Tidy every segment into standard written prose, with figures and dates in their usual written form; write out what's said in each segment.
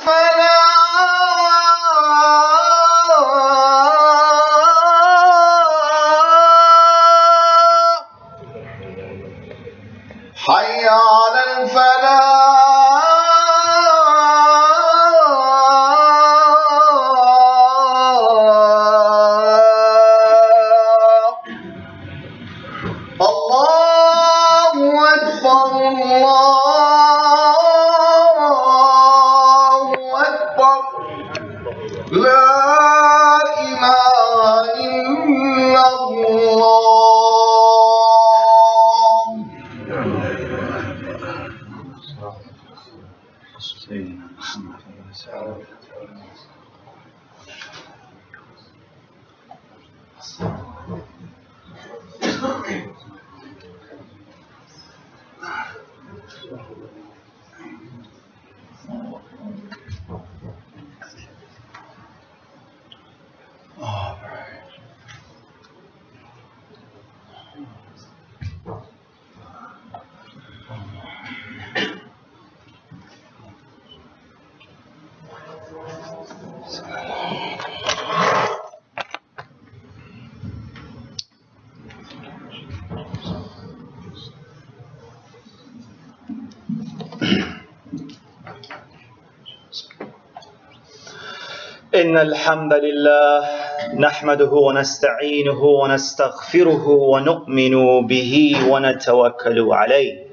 حي على الفلاح الله أكبر الله أكبر لا إله إلا الله إن الحمد لله نحمده ونستعينه ونستغفره ونؤمن به ونتوكل عليه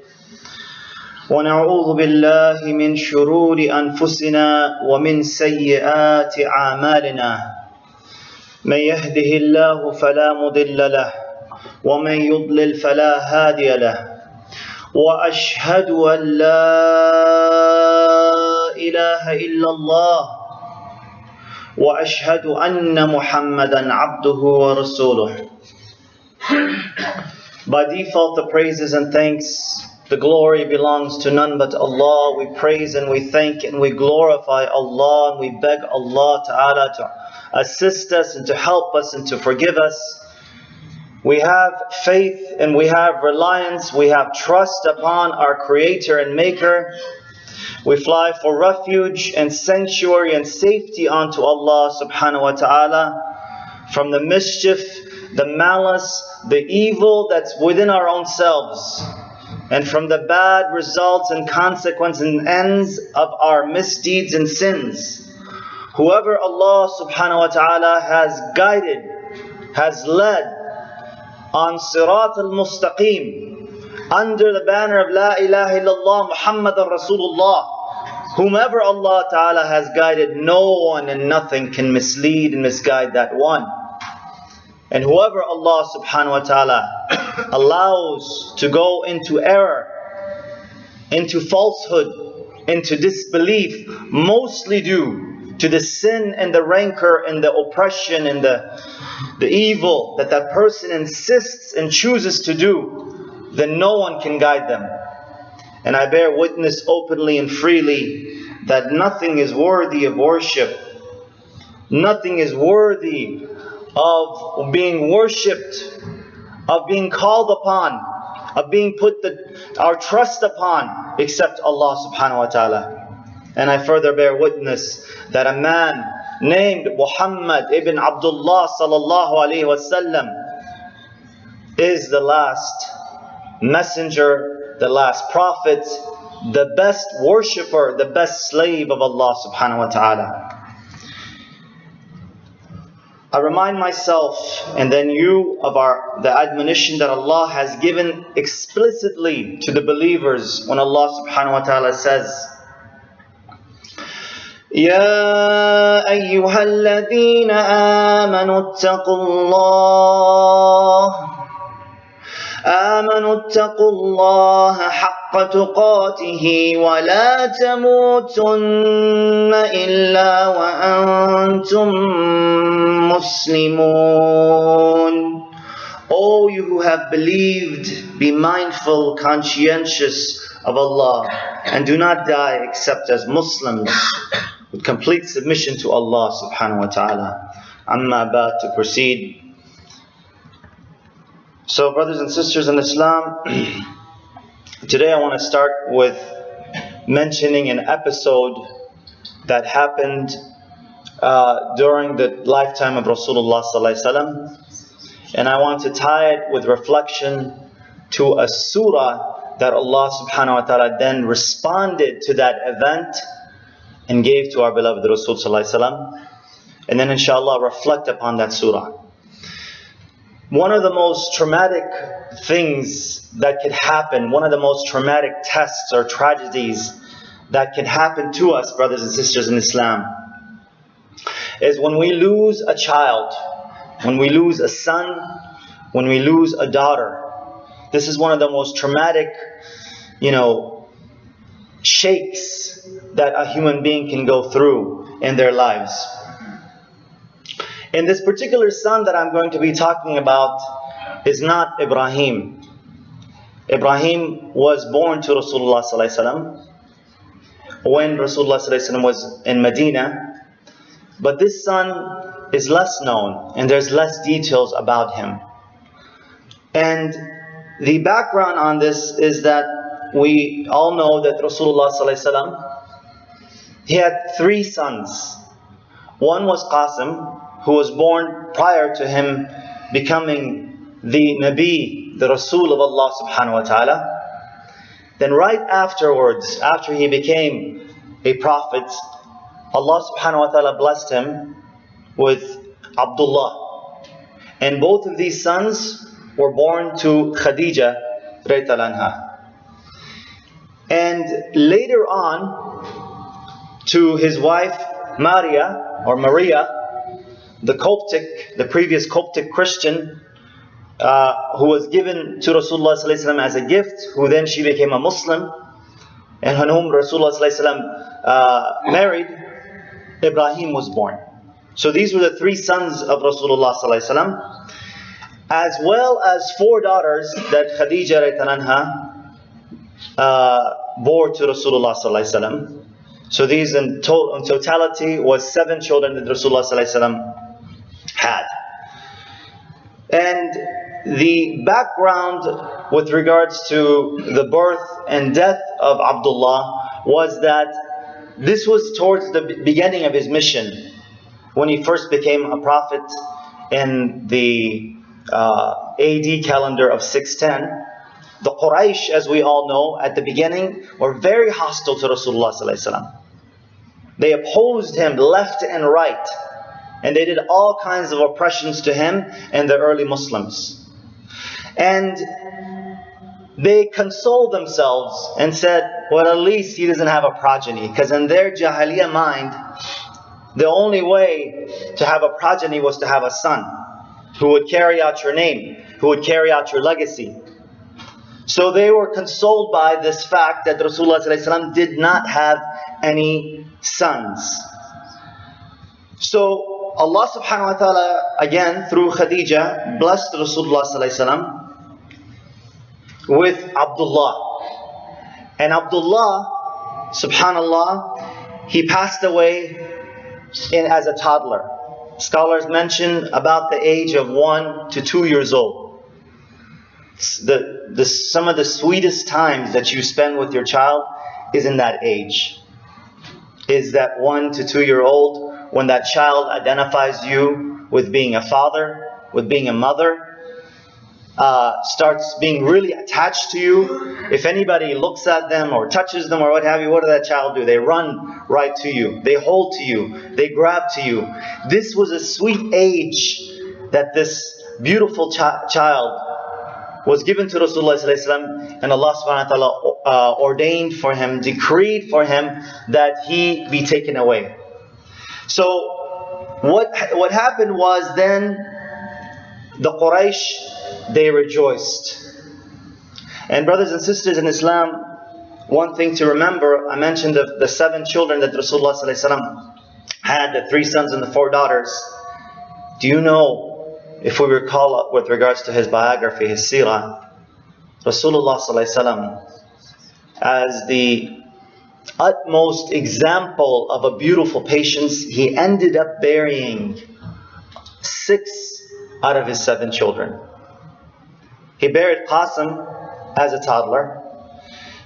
ونعوذ بالله من شرور أنفسنا ومن سيئات أعمالنا من يهده الله فلا مضل له ومن يضلل فلا هادي له وأشهد أن لا إله إلا الله وأشهد أن محمدا عبده ورسوله. By default, the praises and thanks, the glory belongs to none but Allah. We praise and we thank and we glorify Allah, and we beg Allah Ta'ala to assist us and to help us and to forgive us. We have faith and we have reliance, we have trust upon our Creator and Maker. We fly for refuge and sanctuary and safety unto Allah subhanahu wa ta'ala from the mischief, the malice, the evil that's within our own selves, and from the bad results and consequences and ends of our misdeeds and sins. Whoever Allah subhanahu wa ta'ala has guided, has led on Surat Al-Mustaqim, under the banner of La ilaha illallah Muhammadan Rasulullah, whomever Allah Ta'ala has guided, no one and nothing can mislead and misguide that one. And whoever Allah subhanahu wa ta'ala allows to go into error, into falsehood, into disbelief, mostly due to the sin and the rancor and the oppression and the evil that that person insists and chooses to do, then no one can guide them. And I bear witness openly and freely that nothing is worthy of worship. Nothing is worthy of being worshipped, of being called upon, of being put our trust upon, except Allah subhanahu wa ta'ala. And I further bear witness that a man named Muhammad ibn Abdullah sallallahu alayhi wasallam is the last messenger, the last prophet, the best worshipper, the best slave of Allah subhanahu wa ta'ala. I remind myself and then you of the admonition that Allah has given explicitly to the believers when Allah subhanahu wa ta'ala says, يا أيها الذين آمنوا اتقوا الله حق تقاته ولا تموتن إلا وأنتم مسلمون. O you who have believed, be mindful, conscientious of Allah, and do not die except as Muslims, with complete submission to Allah subhanahu wa ta'ala. Amma ba'd, to proceed. So brothers and sisters in Islam, today I want to start with mentioning an episode that happened during the lifetime of Rasulullah sallallahu alaihi wasallam, and I want to tie it with reflection to a surah that Allah subhanahu wa ta'ala then responded to that event and gave to our beloved Rasul sallallahu alaihi wasallam, and then inshallah reflect upon that surah. One of the most traumatic things that could happen, one of the most traumatic tests or tragedies that can happen to us, brothers and sisters in Islam, is when we lose a child, when we lose a son, when we lose a daughter. This is one of the most traumatic, shakes that a human being can go through in their lives. And this particular son that I'm going to be talking about is not Ibrahim. Ibrahim was born to Rasulullah sallallahu alaihi wasallam when Rasulullah sallallahu alaihi wasallam was in Medina. But this son is less known and there's less details about him. And the background on this is that we all know that Rasulullah sallallahu alaihi wasallam, he had 3 sons. One was Qasim, who was born prior to him becoming the Nabi, the Rasul of Allah subhanahu wa ta'ala. Then right afterwards, after he became a prophet, Allah subhanahu wa ta'ala blessed him with Abdullah. And both of these sons were born to Khadija radhiyallahu anha. And later on, to his wife Maria, the previous Coptic Christian, who was given to Rasulullah sallallahu alaihi wasallam as a gift, who then she became a Muslim, and whom Rasulullah sallallahu alaihi wasallam married, Ibrahim was born. So these were the 3 sons of Rasulullah sallallahu alaihi wasallam, as well as 4 daughters that Khadija radhiyallahu anha bore to Rasulullah sallallahu alaihi wasallam. So these in totality was 7 children that Rasulullah sallallahu alaihi wasallam had. And the background with regards to the birth and death of Abdullah was that this was towards the beginning of his mission, when he first became a prophet in the AD calendar of 610. The Quraysh, as we all know, at the beginning were very hostile to Rasulullah sallallahu alaihi wasallam. They opposed him left and right, and they did all kinds of oppressions to him and the early Muslims. And they consoled themselves and said, well, at least he doesn't have a progeny, because in their Jahiliyyah mind, the only way to have a progeny was to have a son who would carry out your name, who would carry out your legacy. So they were consoled by this fact that Rasulullah ﷺ did not have any sons. So Allah subhanahu wa ta'ala, again through Khadija, blessed Rasulullah ﷺ with Abdullah. And Abdullah, subhanallah, he passed away as a toddler. Scholars mention about the age of 1 to 2 years old. Some of the sweetest times that you spend with your child is in that age. Is that 1 to 2 year old, when that child identifies you with being a father, with being a mother, starts being really attached to you. If anybody looks at them or touches them or what have you, what does that child do? They run right to you. They hold to you. They grab to you. This was a sweet age that this beautiful child was given to Rasulullah ﷺ, and Allah subhanahu wa ta'ala ordained for him, decreed for him that he be taken away. So what happened was then the Quraysh, they rejoiced. And brothers and sisters in Islam, one thing to remember, I mentioned the 7 children that Rasulullah ﷺ had, the 3 sons and the 4 daughters. Do you know, if we recall with regards to his biography, his seerah, Rasulullah ﷺ, as the utmost example of a beautiful patience, he ended up burying 6 out of his 7 children. He buried Qasim as a toddler.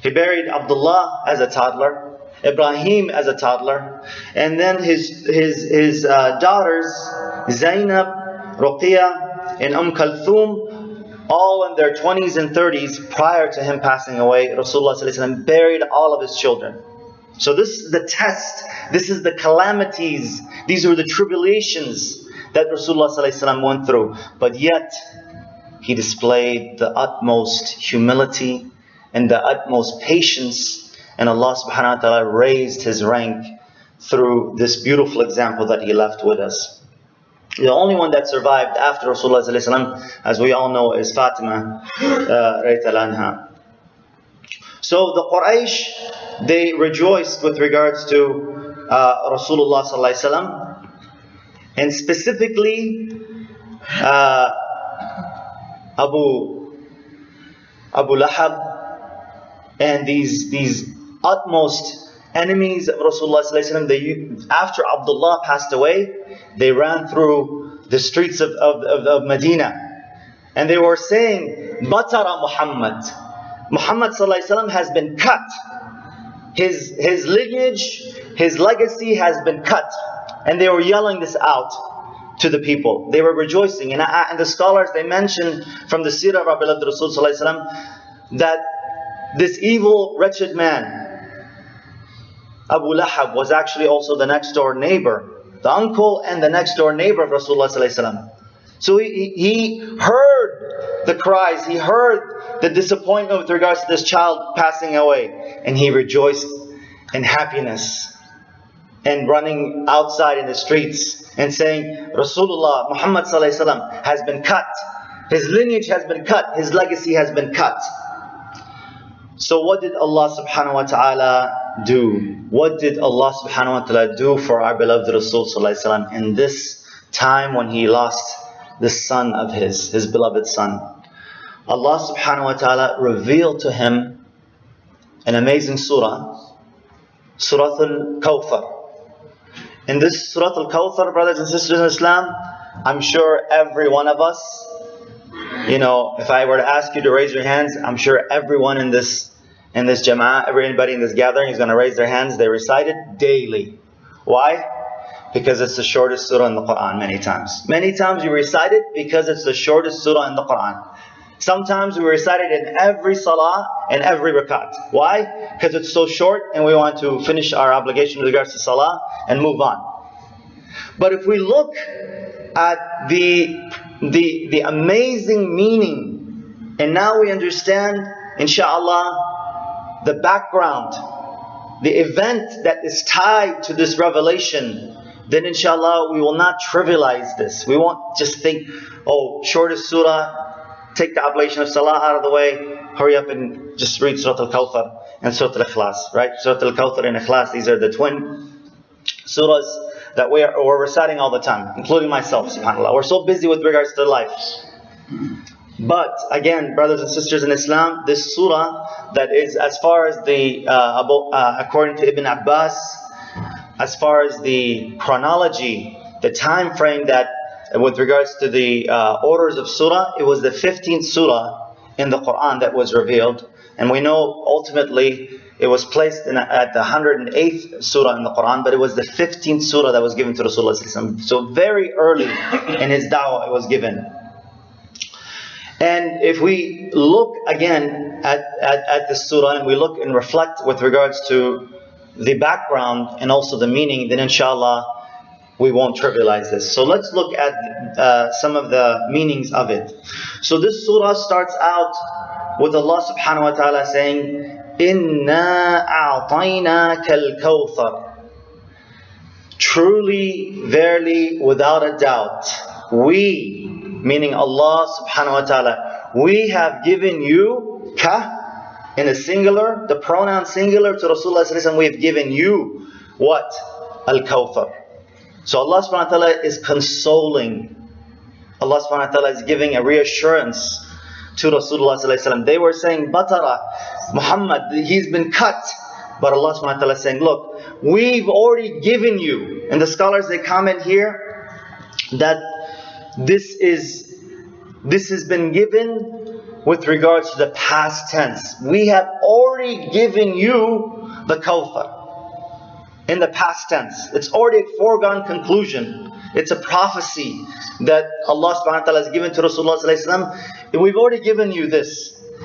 He buried Abdullah as a toddler. Ibrahim as a toddler, and then his daughters Zainab, Ruqiyah, and Kulthum, all in their 20s and 30s prior to him passing away. Rasulullah ﷺ buried all of his children. So this is the test, this is the calamities, these are the tribulations that Rasulullah ﷺ went through. But yet, he displayed the utmost humility and the utmost patience, and Allah subhanahu wa ta'ala raised his rank through this beautiful example that he left with us. The only one that survived after Rasulullah ﷺ, as we all know, is Fatima radiallahu anha. So the Quraysh, they rejoiced with regards to Rasulullah ﷺ, and specifically Abu Lahab and these utmost enemies of Rasulullah ﷺ. They, after Abdullah passed away, they ran through the streets of Medina, and they were saying, Batara Muhammad. Muhammad ﷺ has been cut. His lineage, his legacy has been cut. And they were yelling this out to the people. They were rejoicing. And the scholars, they mention from the seerah of our beloved Rasul ﷺ that this evil, wretched man, Abu Lahab, was actually also the next door neighbor, the uncle and the next door neighbor of Rasulullah ﷺ. So he heard the cries, he heard the disappointment with regards to this child passing away, and he rejoiced in happiness and running outside in the streets and saying, Rasulullah Muhammad ﷺ has been cut, his lineage has been cut, his legacy has been cut. So what did Allah subhanahu wa ta'ala do? What did Allah subhanahu wa ta'ala do for our beloved Rasul sallallahu alaihi wasallam in this time when he lost the son of his beloved son? Allah subhanahu wa ta'ala revealed to him an amazing surah, Surat Al Kawthar. In this Surat Al Kawthar, brothers and sisters in Islam, I'm sure every one of us, if I were to ask you to raise your hands, I'm sure everyone in this jama'ah, everybody in this gathering is going to raise their hands. They recite it daily. Why? Because it's the shortest surah in the Quran many times. Many times you recite it because it's the shortest surah in the Quran. Sometimes we recite it in every salah and every rakat. Why? Because it's so short and we want to finish our obligation with regards to salah and move on. But if we look at the amazing meaning, and now we understand, inshallah, the background, the event that is tied to this revelation, then inshallah we will not trivialize this. We won't just think, oh, shortest surah, take the oblation of salah out of the way, hurry up and just read Surat Al Kawthar and Surat Al Ikhlas, right? Surat Al Kawthar and Ikhlas, these are the twin surahs that we're reciting all the time, including myself, subhanAllah. We're so busy with regards to life. But again, brothers and sisters in Islam, this surah that is, as far as the according to Ibn Abbas, as far as the chronology, the time frame that with regards to the orders of surah, it was the 15th surah in the Quran that was revealed, and we know ultimately it was placed at the 108th surah in the Quran, but it was the 15th surah that was given to Rasulullah ﷺ. So very early in his da'wah it was given. And if we look again at this surah and we look and reflect with regards to the background and also the meaning, then inshallah we won't trivialize this. So let's look at some of the meanings of it. So this surah starts out with Allah subhanahu wa ta'ala saying, Inna a'tainaka al-kawthar. Truly, verily, without a doubt, we, meaning Allah subhanahu wa ta'ala, we have given you, ka, in a singular, the pronoun singular to Rasulullah sallallahu alaihi wasallam, we have given you, what? Al-Kawthar. So Allah subhanahu wa ta'ala is consoling. Allah subhanahu wa ta'ala is giving a reassurance to Rasulullah sallallahu alaihi wasallam. They were saying, Batara, Muhammad, he's been cut. But Allah subhanahu wa ta'ala is saying, look, we've already given you. And the scholars, they comment here that this has been given with regards to the past tense. We have already given you the Kawthar. in the past tense. It's already a foregone conclusion. It's a prophecy that Allah subhanahu wa ta'ala has given to Rasulullah sallallahu alaihi wasallam. We've already given you this.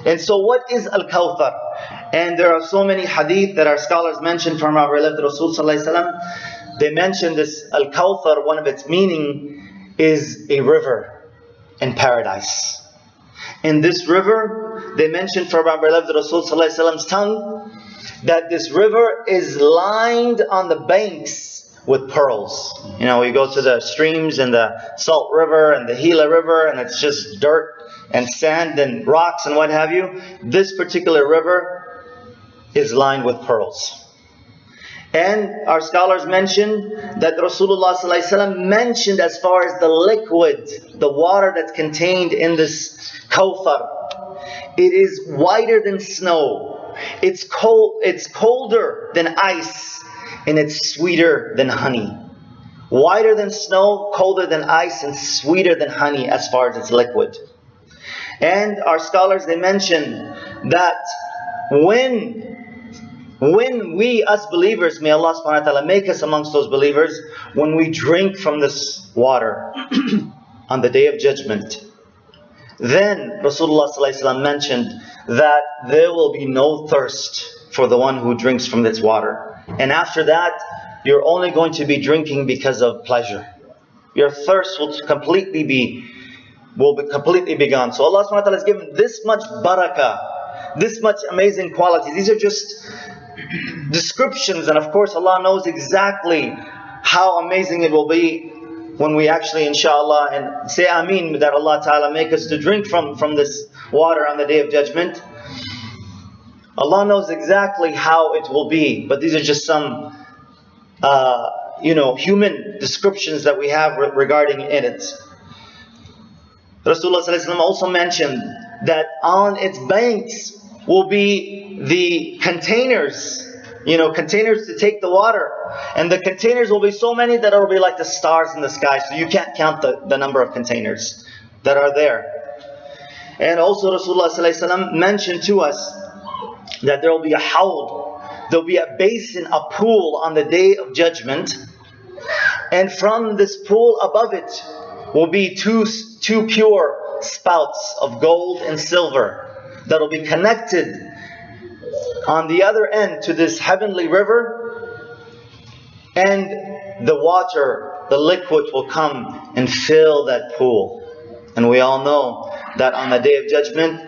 And so what is Al Kawthar? And there are so many hadith that our scholars mention from our beloved Rasul sallallahu alaihi wasallam. They mention this Al Kawthar, one of its meaning is a river in paradise. In this river, they mention from our beloved Rasul sallallahu alaihi wasallam's tongue that this river is lined on the banks with pearls. You know, we go to the streams and the Salt River and the Gila River, and it's just dirt and sand and rocks and what have you. This particular river is lined with pearls. And our scholars mention that Rasulullah sallallahu alaihi wasallam mentioned as far as the liquid, the water that's contained in this Kawthar, it is whiter than snow. It's cold. It's colder than ice, and it's sweeter than honey. Whiter than snow, colder than ice, and sweeter than honey as far as its liquid. And our scholars, they mention that when we as believers, may Allah subhanahu wa ta'ala make us amongst those believers, when we drink from this water on the day of judgment, then Rasulullah sallallahu alaihi wasallam mentioned that there will be no thirst for the one who drinks from this water. And after that, you're only going to be drinking because of pleasure. Your thirst will completely be gone. So Allah subhanahu wa ta'ala has given this much barakah, this much amazing qualities. These are just descriptions, and of course Allah knows exactly how amazing it will be when we actually, inshallah, and say Ameen, that Allah Ta'ala make us to drink from this water on the Day of Judgment. Allah knows exactly how it will be, but these are just some human descriptions that we have regarding it. Rasulullah sallallahu alaihi wasallam also mentioned that on its banks will be the containers, containers to take the water. And the containers will be so many that it will be like the stars in the sky. So you can't count the number of containers that are there. And also Rasulullah sallallahu alaihi wasallam mentioned to us that there will be a hawd, there will be a basin, a pool on the Day of Judgment. And from this pool above it will be two pure spouts of gold and silver that will be connected on the other end to this heavenly river, and the water, the liquid, will come and fill that pool. And we all know that on the Day of Judgment,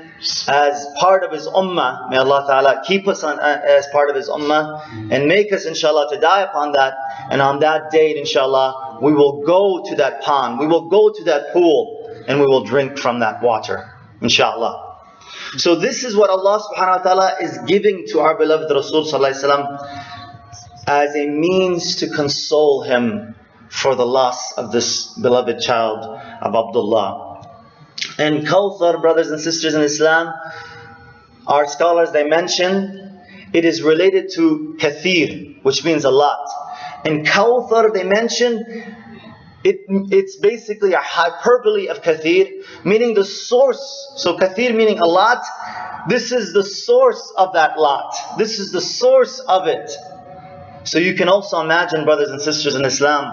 as part of His ummah, may Allah Ta'ala keep us as part of His ummah and make us, inshallah, to die upon that. And on that date, inshallah, we will go to that pond, we will go to that pool, and we will drink from that water, inshallah. So this is what Allah subhanahu wa ta'ala is giving to our beloved Rasul sallallahu alaihi wasallam as a means to console him for the loss of this beloved child of Abdullah. And Kawthar, brothers and sisters in Islam, our scholars, they mention it is related to Kathir, which means a lot. And Kawthar, they mention it's basically a hyperbole of Kathir, meaning the source. So Kathir meaning a lot. This is the source of that lot. This is the source of it. So you can also imagine, brothers and sisters in Islam,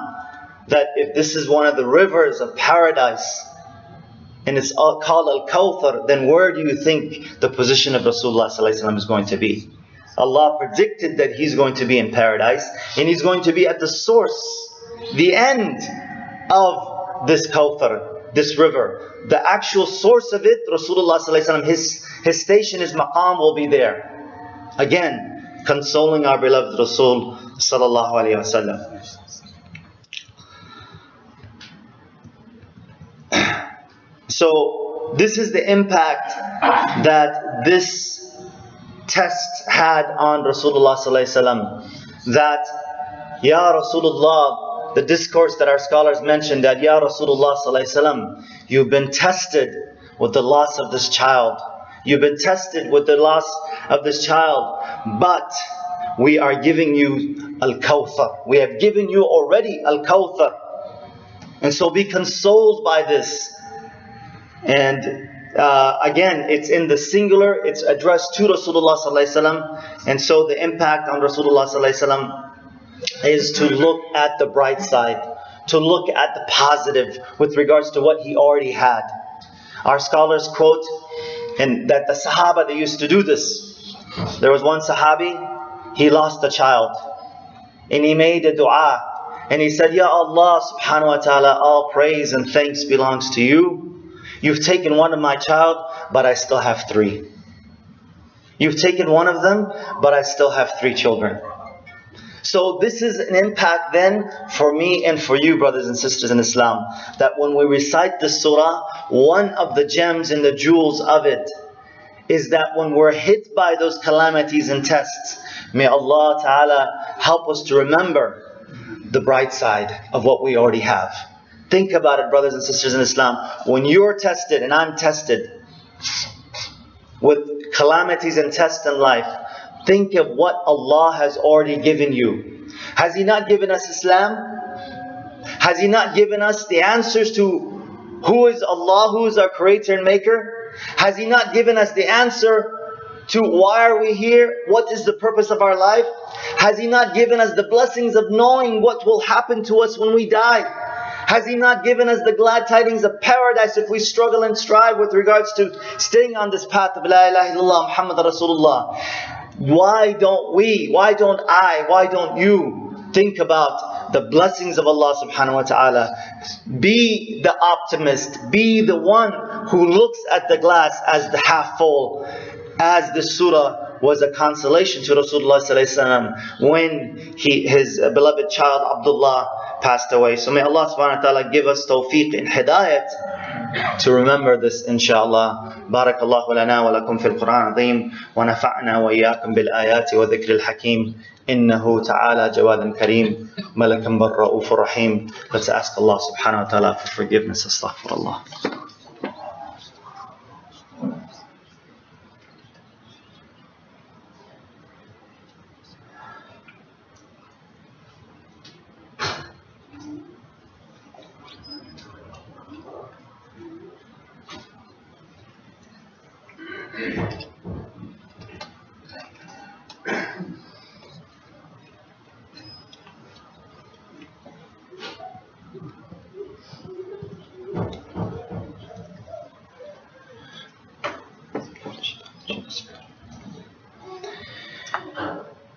that if this is one of the rivers of paradise, and it's called Al Kawthar, then where do you think the position of Rasulullah sallallahu alaihi wasallam is going to be? Allah predicted that He's going to be in paradise, and He's going to be at the source, the end of this Kawthar, this river. The actual source of it, Rasulullah sallallahu alaihi wasallam, his station, his maqam will be there. Again, consoling our beloved Rasul sallallahu alaihi wasallam. So this is the impact that this test had on Rasulullah sallallahu alaihi wasallam. That, Ya Rasulullah, the discourse that our scholars mentioned, that Ya Rasulullah sallallahu alaihi wasallam, you've been tested with the loss of this child. You've been tested with the loss of this child. But we are giving you Al Kawthar. We have given you already Al Kawthar. And so be consoled by this. And again, it's in the singular, it's addressed to Rasulullah sallallahu alaihi wasallam, and so the impact on Rasulullah sallallahu alaihi wasallam is to look at the bright side, to look at the positive with regards to what he already had. Our scholars quote and that the Sahaba, they used to do this. There was one Sahabi, he lost a child, and he made a dua, and he said, Ya Allah subhanahu wa ta'ala, all praise and thanks belongs to you. You've taken one of my child, but I still have three. You've taken one of them, but I still have three children. So this is an impact then for me and for you, brothers and sisters in Islam, that when we recite the surah, one of the gems and the jewels of it is that when we're hit by those calamities and tests, may Allah Ta'ala help us to remember the bright side of what we already have. Think about it, brothers and sisters in Islam. When you're tested and I'm tested with calamities and tests in life, think of what Allah has already given you. Has He not given us Islam? Has He not given us the answers to who is Allah, who is our creator and maker? Has He not given us the answer to why are we here? What is the purpose of our life? Has He not given us the blessings of knowing what will happen to us when we die? Has He not given us the glad tidings of paradise if we struggle and strive with regards to staying on this path of La ilaha illallah Muhammad Rasulullah? Why don't we, why don't I, why don't you think about the blessings of Allah subhanahu wa ta'ala? Be the optimist, be the one who looks at the glass as the half full, as the surah was a consolation to Rasulullah sallallahu alaihi wasallam when his beloved child Abdullah passed away. So may Allah subhanahu wa ta'ala give us tawfiq and hidayat to remember this, inshallah. بارك الله لنا ولكم في القرآن العظيم ونفعنا وإياكم بالآيات وذكر الحكيم إنه تعالى جواد كريم ملكا بر رؤوف رحيم. Let's ask Allah subhanahu wa ta'ala for forgiveness. Astaghfirullah.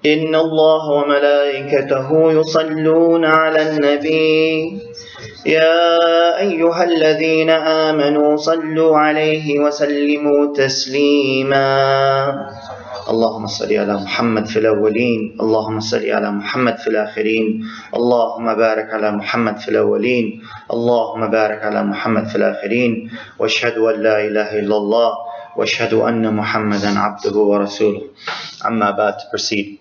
إن الله وملائكته يصلون على النبي يا أيها الذين آمنوا صلوا عليه وسلموا تسليما اللهم صل على محمد في الأولين اللهم صل على محمد في الآخرين اللهم بارك على محمد في الأولين اللهم بارك على محمد في الآخرين واشهد أن لا إله إلا الله واشهد أن محمدا عبده ورسوله. Amma ba'd, to proceed.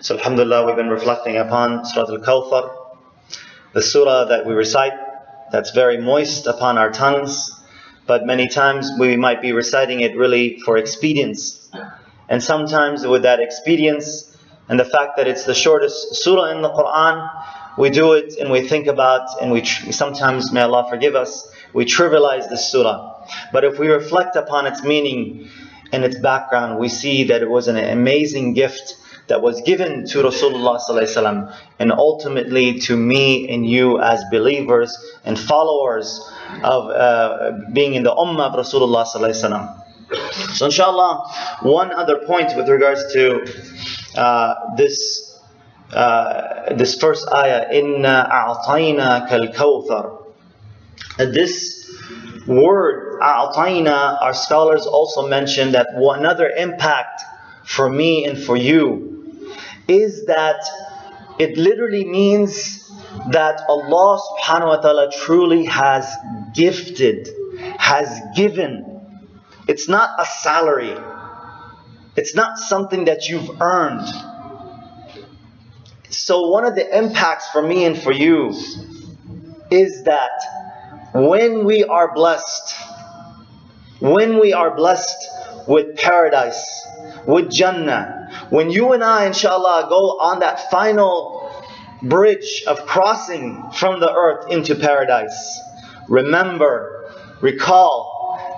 So alhamdulillah, we've been reflecting upon Surat Al Kawthar, the surah that we recite that's very moist upon our tongues, but many times we might be reciting it really for expedience. And sometimes with that expedience and the fact that it's the shortest surah in the Quran, we do it and we think about, and we sometimes, may Allah forgive us, we trivialize this surah. But if we reflect upon its meaning and its background, we see that it was an amazing gift that was given to Rasulullah sallallahu alaihi wasallam, and ultimately to me and you as believers and followers of being in the ummah of Rasulullah sallallahu alaihi wasallam. So inshallah, one other point with regards to this first ayah, Inna a'tayna kal kawthar. This word a'tayna, our scholars also mention that another impact for me and for you is that it literally means that Allah subhanahu wa ta'ala truly has gifted, has given. It's not a salary. It's not something that you've earned. So one of the impacts for me and for you is that when we are blessed with paradise, with Jannah, when you and I, inshallah, go on that final bridge of crossing from the earth into paradise, recall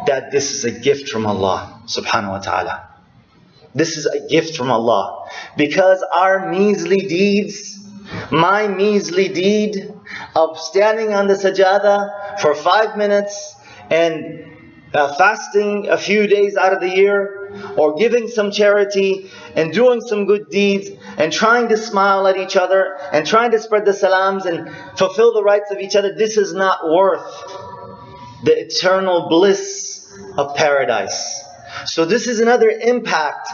that this is a gift from Allah subhanahu wa ta'ala. This is a gift from Allah. Because our measly deeds, my measly deed of standing on the sajada for 5 minutes and fasting a few days out of the year, or giving some charity and doing some good deeds and trying to smile at each other and trying to spread the salams and fulfill the rights of each other, this is not worth the eternal bliss of paradise. So this is another impact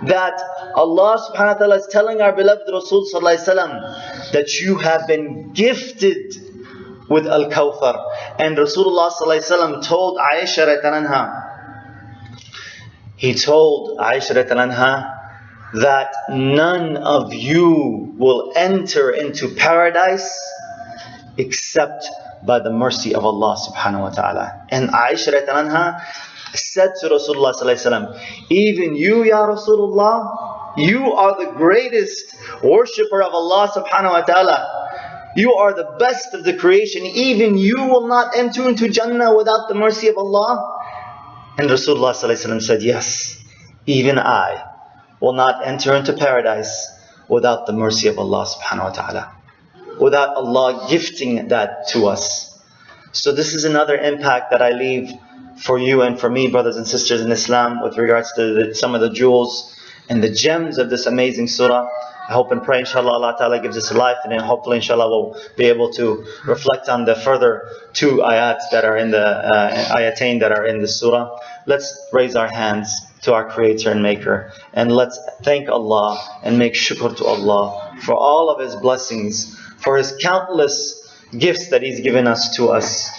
that Allah subhanahu wa ta'ala is telling our beloved Rasul sallallahu alaihi wasallam, that you have been gifted with Al Kawthar. And Rasulullah sallallahu alaihi wasallam told Aisha radhiyallahu anha, he told Aisha radhiyallahu anha that none of you will enter into paradise except by the mercy of Allah subhanahu wa ta'ala. And Aisha radhiyallahu anha said to Rasulullah sallallahu alaihi wasallam, even you, Ya Rasulullah, you are the greatest worshipper of Allah subhanahu wa ta'ala. You are the best of the creation. Even you will not enter into Jannah without the mercy of Allah. And Rasulullah sallallahu alaihi wasallam said, yes, even I will not enter into paradise without the mercy of Allah subhanahu wa ta'ala, without Allah gifting that to us. So this is another impact that I leave for you and for me, brothers and sisters in Islam, with regards to some of the jewels and the gems of this amazing surah. I hope and pray inshallah Allah ta'ala gives us life, and then hopefully inshallah we'll be able to reflect on the further 2 ayats that are in the ayatain that are in the surah. Let's raise our hands to our Creator and Maker, and let's thank Allah and make shukr to Allah for all of His blessings, for His countless gifts that He's given us to us.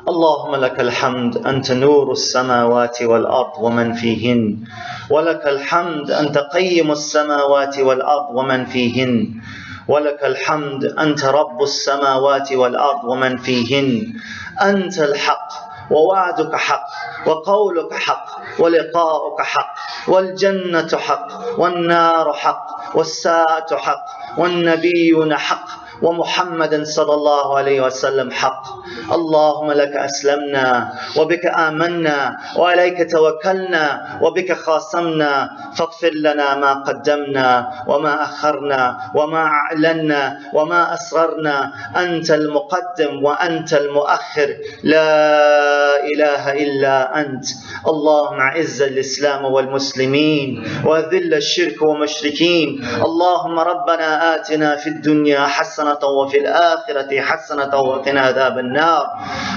اللهم لك الحمد أنت نور السماوات والأرض ومن فيهن ولك الحمد أنت قيم السماوات والأرض ومن فيهن ولك الحمد أنت رب السماوات والأرض ومن فيهن أنت الحق ووعدك حق وقولك حق ولقاؤك حق والجنة حق والنار حق والساعة حق والنبيون حق ومحمد صلى الله عليه وسلم حق. اللهم لك أسلمنا وبك آمنا وعليك توكلنا وبك خاصمنا، فاغفر لنا ما قدمنا وما أخرنا وما أعلنا وما أسررنا. أنت المقدم وأنت المؤخر، لا إله إلا أنت. اللهم أعز الإسلام والمسلمين وذل الشرك والمشركين. اللهم ربنا آتنا في الدنيا حسنة وفي الآخرة حسنة وقنا عذاب النار.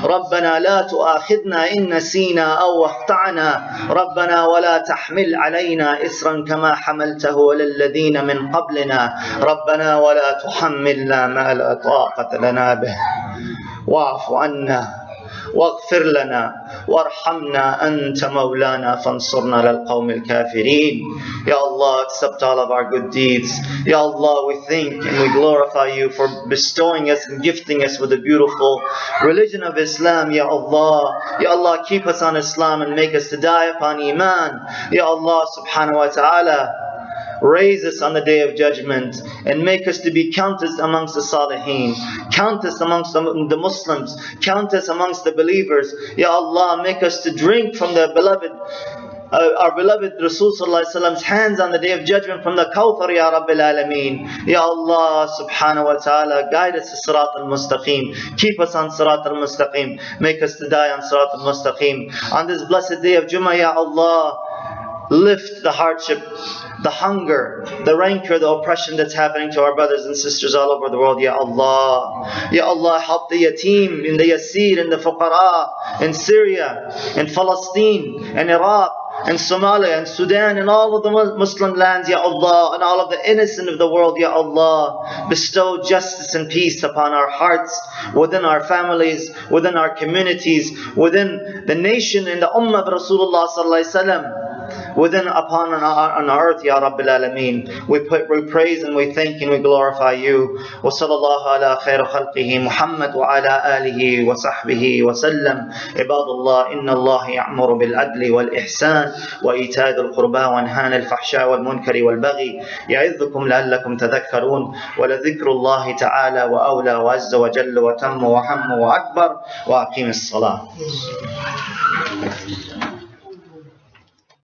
ربنا لا تؤاخذنا إن نسينا أو أخطأنا. ربنا ولا تحمل علينا إصرا كما حملته على الذين من قبلنا. ربنا ولا تحملنا ما لا طاقة لنا به. واعف عنا واغفر لنا وارحمنا أنت مولانا فانصرنا للقوم الكافرين. Ya Allah, accept all of our good deeds. Ya Allah, we thank and we glorify you for bestowing us and gifting us with the beautiful religion of Islam. Ya Allah, keep us on Islam and make us to die upon Iman. Ya Allah subhanahu wa ta'ala, raise us on the day of judgment and make us to be counted amongst the Salihin. Count us amongst the Muslims. Count us amongst the believers. Ya Allah, make us to drink from the beloved, our beloved Rasul sallallahu alaihi wasallam's hands on the day of judgment from the Kawthar, Ya Rabbil Alameen. Ya Allah subhanahu wa ta'ala, guide us to Surat Al Mustaqim. Keep us on Surat Al Mustaqim. Make us to die on Surat Al Mustaqim. On this blessed day of Jummah, Ya Allah, lift the hardship, the hunger, the rancor, the oppression that's happening to our brothers and sisters all over the world. Ya Allah. Ya Allah, help the yatim, in the yasir, in the fuqara, in Syria, in Palestine, in Iraq, and Somalia and Sudan and all of the Muslim lands, Ya Allah, and all of the innocent of the world, Ya Allah. Bestow justice and peace upon our hearts, within our families, within our communities, within the nation and the ummah of Rasulullah sallallahu alaihi wasallam, within upon on earth, Ya Rabbil Alameen. We praise and we thank and we glorify you. Wa sallallahu ala khayr khalqihi Muhammad wa ala alihi wa sahbihi wa sallam. Ibadallah, inna Allah ya'muru bil adli wal ihsan wa itad al qurba wa yanha al fahsha wal munkari wal baghi ya'idhukum la'allakum tadhakkarun. Wa la dhikrullahi ta'ala wa awla wa azza wa jalla wa tammu wa hammu wa akbar wa aqim as-salah.